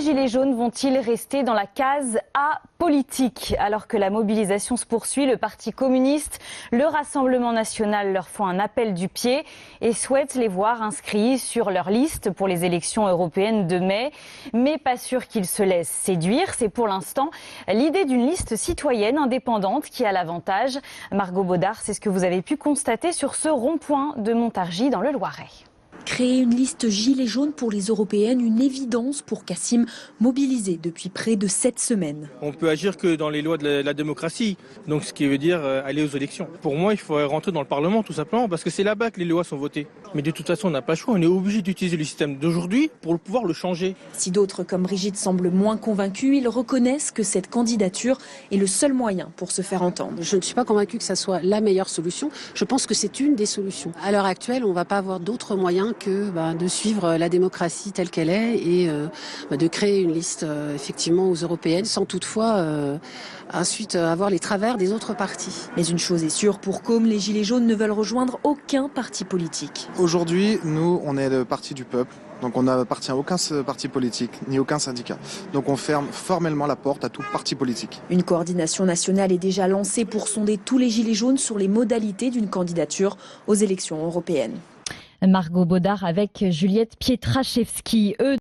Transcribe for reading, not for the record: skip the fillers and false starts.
gilets jaunes vont-ils rester dans la case apolitique? Alors que la mobilisation se poursuit, le Parti communiste, le Rassemblement national leur font un appel du pied et souhaitent les voir inscrits sur leur liste pour les élections européennes de mai. Mais pas sûr qu'ils se laissent séduire. C'est pour l'instant l'idée d'une liste citoyenne indépendante qui a l'avantage. Margot Baudard, c'est ce que vous avez pu constater sur ce rond-point de Montargis dans le Loiret. Créer une liste gilets jaunes pour les européennes, une évidence pour Kassim, mobilisé depuis près de 7 semaines. On peut agir que dans les lois de la démocratie, donc ce qui veut dire aller aux élections. Pour moi, il faut rentrer dans le Parlement tout simplement, parce que c'est là-bas que les lois sont votées. Mais de toute façon, on n'a pas le choix, on est obligé d'utiliser le système d'aujourd'hui pour pouvoir le changer. Si d'autres comme Brigitte semblent moins convaincus, ils reconnaissent que cette candidature est le seul moyen pour se faire entendre. Je ne suis pas convaincue que ça soit la meilleure solution, je pense que c'est une des solutions. À l'heure actuelle, on ne va pas avoir d'autres moyens que de suivre la démocratie telle qu'elle est et de créer une liste effectivement aux européennes sans toutefois ensuite avoir les travers des autres partis. Mais une chose est sûre, pour Côme, les Gilets jaunes ne veulent rejoindre aucun parti politique. Aujourd'hui, nous, on est le parti du peuple. Donc on n'appartient à aucun parti politique, ni aucun syndicat. Donc on ferme formellement la porte à tout parti politique. Une coordination nationale est déjà lancée pour sonder tous les Gilets jaunes sur les modalités d'une candidature aux élections européennes. Margot Baudard avec Juliette Pietraszewski.